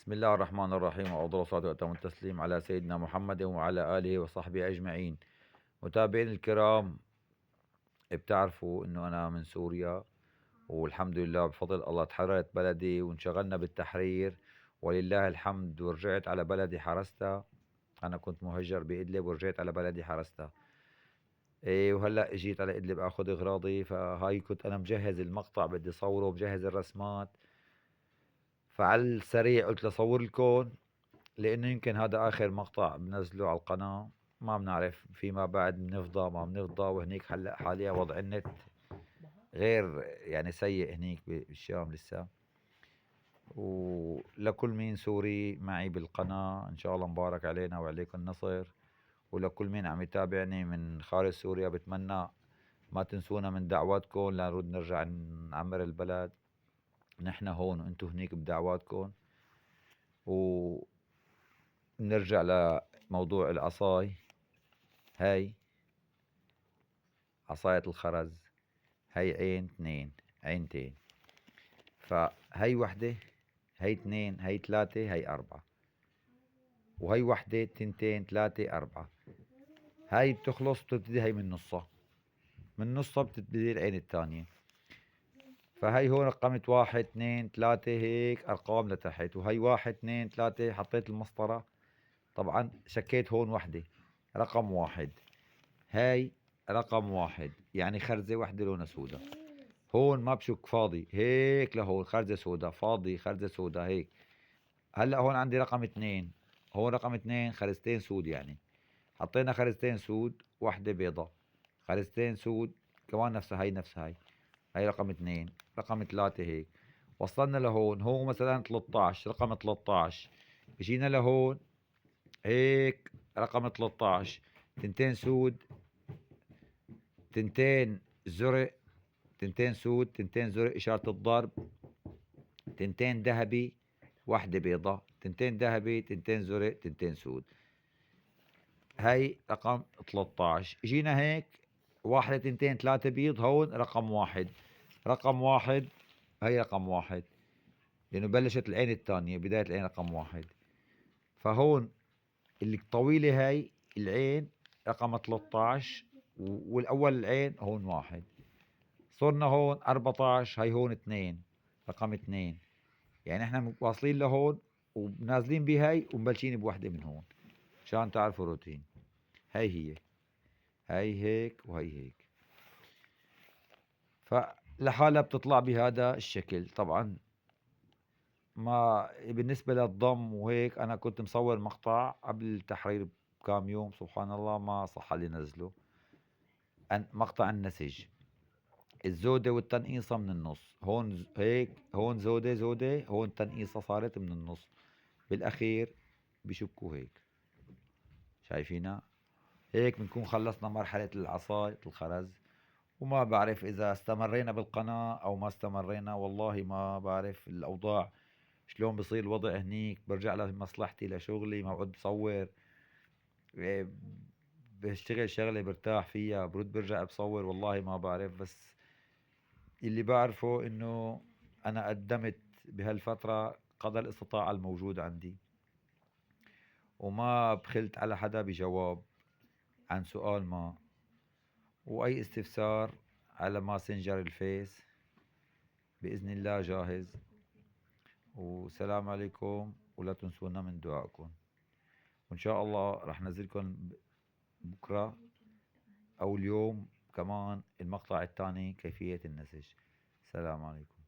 بسم الله الرحمن الرحيم وأفضل الصلاة وأتم التسليم على سيدنا محمد وعلى آله وصحبه أجمعين. متابعين الكرام، بتعرفوا إنه أنا من سوريا، والحمد لله بفضل الله تحررت بلدي وانشغلنا بالتحرير ولله الحمد، ورجعت على بلدي حرستها. أنا كنت مهجر بإدلب ورجعت على بلدي حرستها. إيه، وهلأ اجيت على إدلب أخذ أغراضي، فهاي كنت أنا مجهز المقطع بدي صوره، مجهز الرسمات. فعلى السريع قلت لصور لكم، لأنه يمكن هذا آخر مقطع بنزله على القناة. ما بنعرف فيما بعد بنفضى ما بنفضى، وهنيك هلا حاليا وضع النت غير يعني سيء هنيك بالشام لسه. ولكل مين سوري معي بالقناة إن شاء الله مبارك علينا وعليكم النصر. ولكل مين عم يتابعني من خارج سوريا بتمنى ما تنسونا من دعواتكم لنرد نرجع نعمر البلد. نحن هون وانتو هنيك بدعواتكم. ونرجع لموضوع العصاي. هاي عصاية الخرز، هاي عين اثنين، عينتين. فهاي وحدة، هاي اثنين، هاي ثلاثة، هاي أربعة، وهي وحدة، تنتين، ثلاثة، أربعة. هاي بتخلص بتبتدي هاي من نصها، من نصها بتبتدي العين الثانية. فهي هون رقمت واحد اثنين ثلاثة، هيك أرقام لتحت، وهي واحد اثنين ثلاثة، حطيت المسطرة. طبعا شكيت هون وحدة، رقم واحد. هاي رقم واحد، يعني خرزة وحدة لونها سودا. هون ما بشك، فاضي هيك لهون خرزة سودا، فاضي خرزة سودا هيك. هلا هون عندي رقم اثنين، هون رقم اثنين خرزتين سود، يعني حطينا خرزتين سود وحدة بيضة، خرزتين سود كمان نفسها، هاي نفس هاي رقم اثنين، رقم ثلاثة هيك. وصلنا لهون، هون مثلا 13، رقم 13. جينا لهون هيك رقم 13، تنتين سود، تنتين زرق، تنتين سود، تنتين زرق إشارة الضرب، تنتين ذهبي، واحدة بيضة، تنتين ذهبي، تنتين زرق، تنتين سود. هاي رقم 13. جينا هيك واحدة، تنتين، ثلاثة بيض، هون رقم واحد، رقم واحد. هاي رقم واحد، لأنه بلشت العين الثانية، بداية العين رقم واحد. فهون اللي طويلة هاي العين رقم 13، والأول العين هون واحد. صرنا هون 14، هاي هون اثنين، رقم اثنين. يعني احنا واصلين لهون ونازلين بهاي ومبلشين بوحدة من هون، عشان تعرفوا روتين. هاي هاي هيك وهي هيك. فلحالها بتطلع بهذا الشكل. طبعا ما بالنسبة للضم وهيك، أنا كنت مصور مقطع قبل التحرير بكام يوم، سبحان الله ما صح لي نزله. مقطع النسج، الزودة والتنقيصة من النص. هون هيك، هون زودة زودة، هون تنقيصة صارت من النص. بالأخير بشكوا هيك، شايفينها هيك بنكون خلصنا مرحلة العصاية الخرز. وما بعرف إذا استمرينا بالقناة أو ما استمرينا، والله ما بعرف الأوضاع شلون بصير الوضع هنيك. برجع لمصلحتي لشغلي، موعد بصور، إيه، بشتغل شغلة برتاح فيها، برد برجع بصور. والله ما بعرف، بس اللي بعرفه إنه أنا قدمت بهالفترة قدر الاستطاعة الموجود عندي، وما بخلت على حدا بجواب عن سؤال ما. وأي استفسار على ماسنجر الفيس بإذن الله جاهز. والسلام عليكم، ولا تنسونا من دعائكم. وإن شاء الله رح نزلكم بكرة أو اليوم كمان المقطع الثاني، كيفية النسج. السلام عليكم.